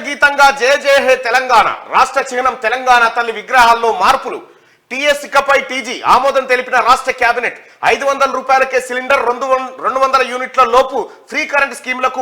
గీతంగా జయ జయ హే తెలంగాణ, రాష్ట్ర చిహ్నం తెలంగాణ తల్లి విగ్రహాల్లో మార్పులు. టీఎస్ ఇకపై టీజీ ఆమోదం తెలిపిన రాష్ట్ర కేబినెట్. 500 రూపాయలకే సిలిండర్, 200 యూనిట్ల లోపు ఫ్రీ కరెంట్ స్కీమ్లకు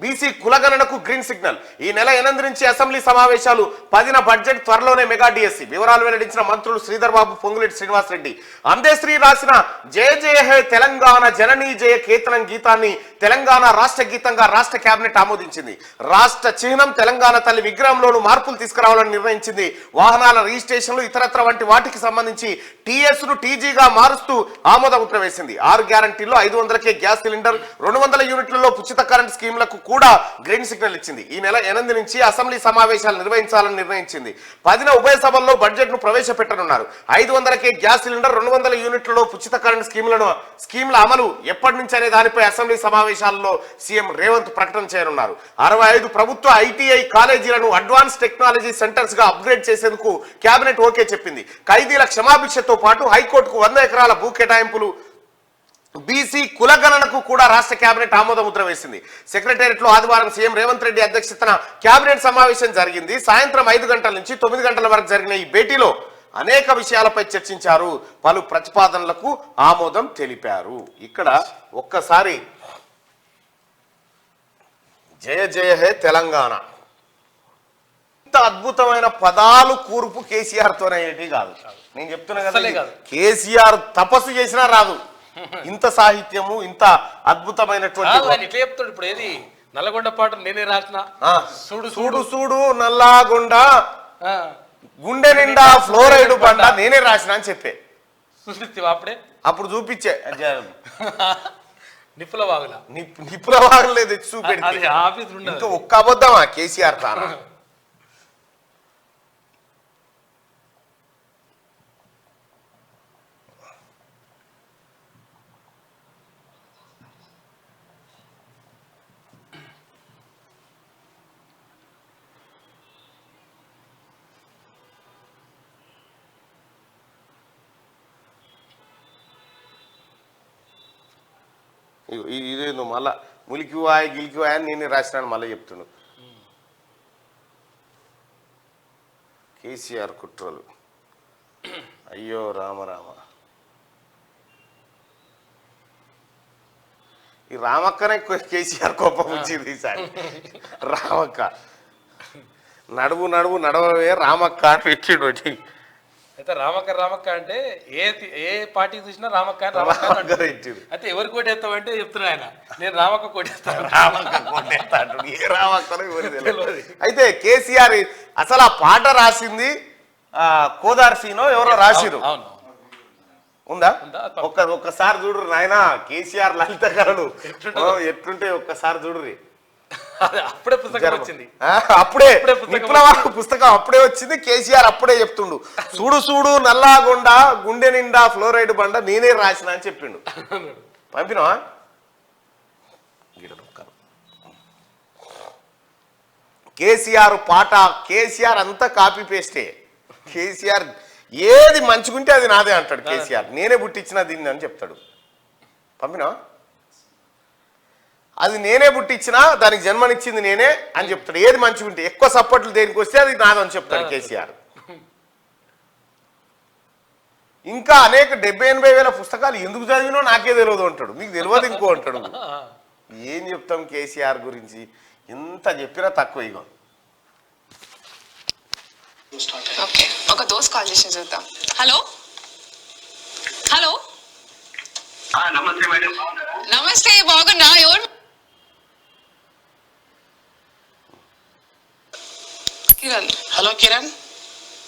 బీసీ కులగణనకు గ్రీన్ సిగ్నల్. ఈ నెల 8 నుంచి అసెంబ్లీ సమావేశాలు, 10న బడ్జెట్, త్వరలోనే మెగా డిఎస్సి. వివరాలు వెల్లడించిన మంత్రులు శ్రీధర్ బాబు, పొంగులేటి శ్రీనివాస్ రెడ్డి. అందేశ్రీ రాసిన జయ జయ హే తెలంగాణ జననీ జయ కేతనం గీతాన్ని తెలంగాణ రాష్ట్ర గీతంగా రాష్ట్ర కేబినెట్ ఆమోదించింది. రాష్ట్ర చిహ్నం తెలంగాణ తల్లి విగ్రహంలోనూ మార్పులు తీసుకురావాలని నిర్ణయించింది. వాహనాల రిజిస్ట్రేషన్లు, ఇతరత్ర వంటి వాటికి సంబంధించి టీఎస్ ను టీజీగా మారుస్తూ ఆమోద ముద్ర వేసింది. 6 గ్యారంటీల్లో 500కే గ్యాస్ సిలిండర్, 200 యూనిట్లలో ఉచిత కరెంట్ స్కీమ్లకు కూడా గ్రీన్ సిగ్నల్ ఇచ్చింది. ఈ నెల 8 నుంచి అసెంబ్లీ సమావేశాలు నిర్వహించాలని నిర్ణయించింది. 10న ఉభయ సభల్లో బడ్జెట్ ను ప్రవేశపెట్టనున్నారు. 500కే గ్యాస్ సిలిండర్, 200 యూనిట్లలో ఉచిత కరెంట్ స్కీమ్ల అమలు ఎప్పటి నుంచి అనే దానిపై అసెంబ్లీ సమావేశాల్లో సీఎం రేవంత్ ప్రకటన చేయనున్నారు. 65 ప్రభుత్వ ఐటీఐ కాలేజీలను అడ్వాన్స్ టెక్నాలజీ సెంటర్స్ గా అప్గ్రేడ్ చేసేందుకు కేబినెట్ ఓకే చెప్పింది. ఖైదీల క్షమాభిక్షతో పాటు హైకోర్టుకు 100 ఎకరాల భూ కేటాయింపులు, బీసీ కులగణనకు కూడా రాష్ట్ర కేబినెట్ ఆమోద ముద్ర వేసింది. సెక్రటేరియట్ లో ఆదివారం సీఎం రేవంత్ రెడ్డి అధ్యక్షతన కేబినెట్ సమావేశం జరిగింది. సాయంత్రం 5 గంటల నుంచి 9 గంటల వరకు జరిగిన ఈ భేటీలో అనేక విషయాలపై చర్చించారు. పలు ప్రతిపాదనలకు ఆమోదం తెలిపారు. ఇక్కడ ఒక్కసారి జయ జయ హే తెలంగాణ, ఇంత అద్భుతమైన పదాలు కూర్పు కేసీఆర్ తోనే కాదు. నేను చెప్తున్నా కదా, కేసీఆర్ తపస్సు చేసినా రాదు ఇంత సాహిత్యము, ఇంత అద్భుతమైనటువంటి. ఇట్లా చెప్తాడు. ఇప్పుడు ఏది నల్లగొండ పాట నేనే రాసిన, చూడు చూడు నల్లగొండ గుండె నిండా ఫ్లోరైడ్ బండ నేనే రాసిన అని చెప్పే అప్పుడే అప్పుడు చూపించే నిప్పుల వాగులేదు చూపెట్టి. ఇంకా ఒక్క అబద్ధమా కేసీఆర్ తానా? ఇదేందో మళ్ళా ములికివాయ గిలికివాయ అని నేనే రాసినాను మళ్ళీ చెప్తున్నాను. కేసీఆర్ కుట్రలు, అయ్యో రామరామ. ఈ రామక్కనే కేసీఆర్ కోపం వచ్చింది ఈసారి. రామక్క నడువు నడవే రామక్క అని పెట్టిండు. అయితే రామక్క అంటే ఏ పార్టీ చూసినా రామక్క అయితే ఎవరు కోటేస్తావు అంటే చెప్తున్నా ఆయన, నేను రామక్క కోటేస్తాను. అయితే కేసీఆర్ అసలు ఆ పాట రాసింది కోదార్సీనో ఎవరో రాసిరు ఉందా? ఒక్కసారి చూడరు నాయన. కేసీఆర్ లలిత కళలు ఎట్లుంటే ఒక్కసారి చూడరు. అప్పుడే పుస్తకం వచ్చింది, అప్పుడే పుస్తకం అప్పుడే వచ్చింది. కేసీఆర్ అప్పుడే చెప్తుండు, చూడు చూడు నల్లాగొండ గుండె నిండా ఫ్లోరైడ్ బండ నేనే రాసిన అని చెప్పిండు. పంపినా కేసీఆర్ పాట, కేసీఆర్ అంతా కాపీ పేస్టే. కేసీఆర్ ఏది మంచిగుంటే అది నాదే అంటాడు. కేసీఆర్ నేనే పుట్టించిన దీన్ని అని చెప్తాడు. పంపినా అది నేనే పుట్టించినా దానికి జన్మనిచ్చింది నేనే అని చెప్తాడు. ఏది మంచిగుంటే, ఎక్కువ సపోర్ట్లు దేనికి వస్తే అది నాదని చెప్తాడు కేసీఆర్. ఇంకా అనేక 70-80 వేల పుస్తకాలు ఎందుకు చదివినో నాకే తెలియదు అంటాడు. మీకు తెలియదు ఇంకో అంటాడు. ఏం చెప్తాం కేసీఆర్ గురించి? ఎంత చెప్పినా తక్కువ. ఇగో ఒక దోస్త్ కాల్ చేసి చూద్దాం. హలో హలో నమస్తే, బాగున్నా? ఎవరు? కిరణ్. హలో కిరణ్.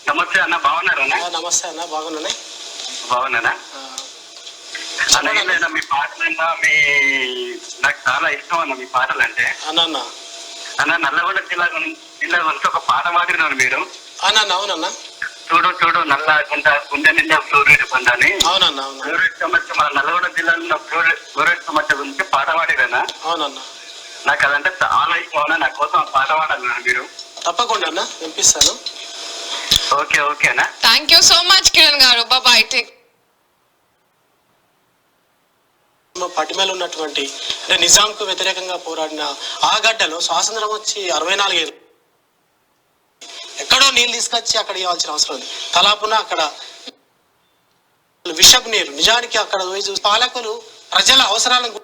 నమస్తే అన్న, బాగున్నారా? నమస్తే అన్న, బాగున్నానే. బాగున్నానా అన్న? మీ పాటలంతా నాకు చాలా ఇష్టం అన్న మీ పాటలు అంటే. అన్న నల్లగొండ జిల్లా గురించి ఒక పాట పాడినారు మీరు. అవునన్నా. చూడు చూడు నల్లగొండ గుండె నిండా ఫ్లోరైడ్ బండ అని. అవునన్నా. ఫ్లోరైడ్ సమస్య మన నల్లగొండ జిల్లాలో ఫ్లోరైడ్ సమస్య గురించి పాట పాడిరేనా? అవునన్నా. నాకు అదంటే చాలా ఇష్టం. నా కోసం ఆ పాట పాడాలన్నా మీరు. తప్పకుండా అన్న, వినిపిస్తాను. ఓకేనా? Thank you so much Kiran గారు. బాయ్. పటిమేలు ఉన్నటువంటి అంటే నిజాంకు వ్యతిరేకంగా పోరాడిన ఆ గడ్డలో స్వాతంత్రం వచ్చి 64 ఏళ్ళు ఎక్కడో నీళ్ళు తీసుకొచ్చి అక్కడ ఇవ్వాల్సిన అవసరం ఉంది. తలాపున అక్కడ విషపు నీరు నిజానికి అక్కడ పోయి చూసి పాలకులు ప్రజల అవసరాలను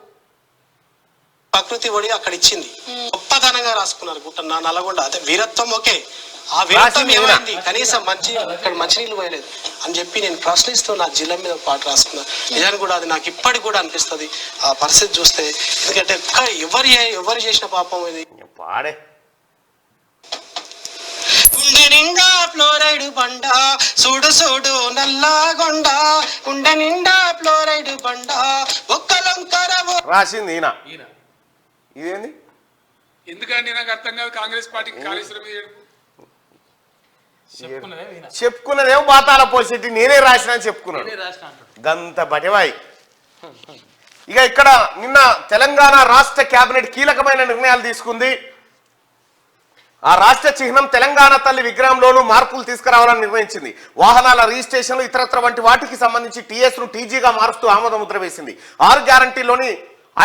ప్రకృతి ఒడి అక్కడ ఇచ్చింది. గొప్పతనంగా రాసుకున్నారు గుట్ట నల్లగొండ. అదే వీరత్వం ఓకే, ఆ వీరత్వం ఏమైంది? కనీసం ఇక్కడ మంచినీళ్ళు పోయలేదు అని చెప్పి నేను ప్రశ్నిస్తూ నా జిల్లా మీద పాట రాసుకున్నాను. నిజానికి కూడా అది నాకు ఇప్పటికి కూడా అనిపిస్తుంది ఆ పరిస్థితి చూస్తే. ఎందుకంటే ఎవరు చేసిన పాపం ఇది. పాడే కుండ నిండా ఫ్లోరైడ్ బండ చూడు చూడు నల్లగొండ, కుండ నిండా ఫ్లోరైడ్ బండ ఒక్కలంకర రాసింది ఈయన. ఇదేంది ఎందుకండి నాకు అర్థం కాదు. కాంగ్రెస్ పార్టీకి కాళేశ్వరం చెప్పుకున్నదేమో బాతాల పోసేటి నేనే రాసిన అని చెప్పుకున్నాడు. గంత బటివాయి. ఇక ఇక్కడ నిన్న తెలంగాణ రాష్ట్ర కేబినెట్ కీలకమైన నిర్ణయాలు తీసుకుంది. ఆ రాష్ట్ర చిహ్నం తెలంగాణ తల్లి విగ్రహంలోనూ మార్పులు తీసుకురావాలని నిర్ణయించింది. వాహనాల రిజిస్ట్రేషన్లు ఇతరత్ర వంటి వాటికి సంబంధించి టీఎస్ ను టీజీగా మారుస్తూ ఆమోద ముద్ర వేసింది. 6 గ్యారంటీలోని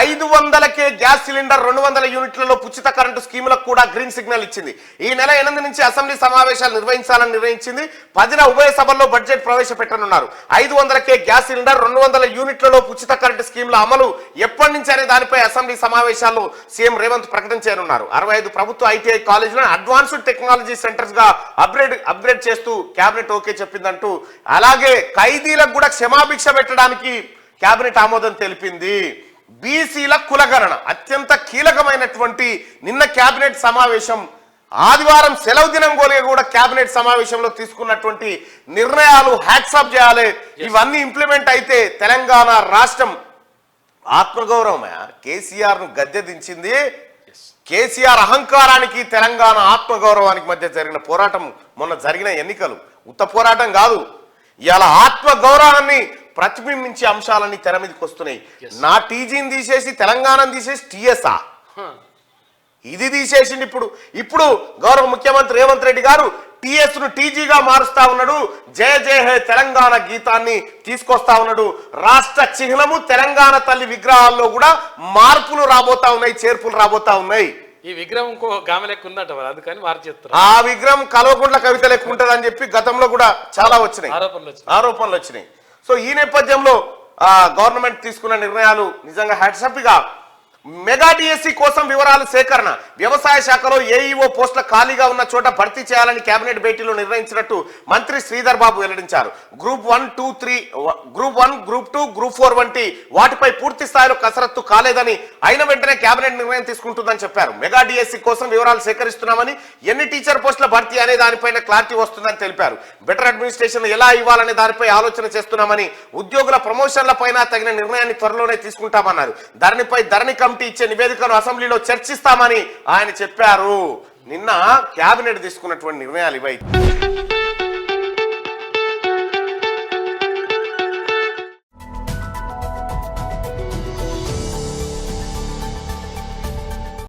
500కే గ్యాస్ సిలిండర్ 200 యూనిట్లలో ఉచిత కరెంటు స్కీములకు కూడా గ్రీన్ సిగ్నల్ ఇచ్చింది. ఈ నెల 8 నుంచి అసెంబ్లీ సమావేశాలు నిర్వహించాలని నిర్ణయించింది. 10న ఉభయ సభల్లో బడ్జెట్ ప్రవేశపెట్టనున్నారు. 500కే గ్యాస్ సిలిండర్ 200 యూనిట్లలో ఉచిత కరెంటు స్కీముల అమలు ఎప్పటి నుంచి అనే దానిపై అసెంబ్లీ సమావేశాల్లో సీఎం రేవంత్ ప్రకటించనున్నారు. 65 ప్రభుత్వ ఐటీఐ కాలేజీలను అడ్వాన్స్డ్ టెక్నాలజీ సెంటర్స్ గా అప్గ్రేడ్ చేస్తూ కేబినెట్ ఓకే చెప్పిందంటూ, అలాగే ఖైదీలకు కూడా క్షమాభిక్ష పెట్టడానికి కేబినెట్ ఆమోదం తెలిపింది. బీసీల కులగణన అత్యంత కీలకమైనటువంటి నిన్న కేబినెట్ సమావేశం. ఆదివారం సెలవు దినం కూడా కేబినెట్ సమావేశంలో తీసుకున్నటువంటి నిర్ణయాలు హ్యాట్సాప్ చేయాలి. ఇవన్నీ ఇంప్లిమెంట్ అయితే తెలంగాణ రాష్ట్రం ఆత్మగౌరవమే. కేసీఆర్ ను గద్దె దించింది. కేసీఆర్ అహంకారానికి తెలంగాణ ఆత్మగౌరవానికి మధ్య జరిగిన పోరాటం, మొన్న జరిగిన ఎన్నికలు ఉత్త పోరాటం కాదు. ఇవాళ ఆత్మగౌరవాన్ని ప్రతిబింబించే అంశాలన్నీ తెర మీదకి వస్తున్నాయి. నా టీజీని తీసేసి తెలంగాణను తీసేసి టీఎస్ఆ ఇది తీసేసింది. ఇప్పుడు గౌరవ ముఖ్యమంత్రి రేవంత్ రెడ్డి గారు టీఎస్ ను టీజీగా మారుస్తా ఉన్నాడు. జయ జయ హే తెలంగాణ గీతాన్ని తీసుకొస్తా ఉన్నాడు. రాష్ట్ర చిహ్నము తెలంగాణ తల్లి విగ్రహాల్లో కూడా మార్పులు రాబోతా ఉన్నాయి, చేర్పులు రాబోతా ఉన్నాయి. ఈ విగ్రహం ఇంకో గామె లెక్క ఉందట, అందుకని మార్చేస్తారు. ఆ విగ్రహం కల్వకుంట్ల కవిత లెక్క ఉంటది అని చెప్పి గతంలో కూడా చాలా వచ్చినాయి, ఆరోపణలు వచ్చినాయి. సో ఈ నేపథ్యంలో గవర్నమెంట్ తీసుకున్న నిర్ణయాలు నిజంగా హ్యాట్సప్గా. మెగా డిఎస్సి కోసం వివరాలు సేకరణ. వ్యవసాయ శాఖలో ఏఈఓ పోస్టుల ఖాళీగా ఉన్న చోట భర్తీ చేయాలని కేబినెట్ భేటీలో నిర్ణయించినట్టు మంత్రి శ్రీధర్ బాబు వెల్లడించారు. గ్రూప్ 1, 2, 3, గ్రూప్ 1, గ్రూప్ 2, గ్రూప్ 4 వంటి వాటిపై పూర్తి స్థాయిలో కసరత్తు కాలేదని, అయిన వెంటనే కేబినెట్ నిర్ణయం తీసుకుంటుందని చెప్పారు. మెగా డిఎస్సి కోసం వివరాలు సేకరిస్తున్నామని, ఎన్ని టీచర్ పోస్టుల భర్తీ అనే దానిపైన క్లారిటీ వస్తుందని తెలిపారు. బెటర్ అడ్మినిస్ట్రేషన్ ఎలా ఇవ్వాలనే దానిపై ఆలోచన చేస్తున్నామని, ఉద్యోగుల ప్రమోషన్ల పైన తగిన నిర్ణయాన్ని త్వరలోనే తీసుకుంటామన్నారు. ధరణి కమిటీ ఇచ్చే నివేదికను అసెంబ్లీలో చర్చిస్తామని ఆయన చెప్పారు. నిన్న కేబినెట్ తీసుకున్నటువంటి నిర్ణయాలు ఇవైతే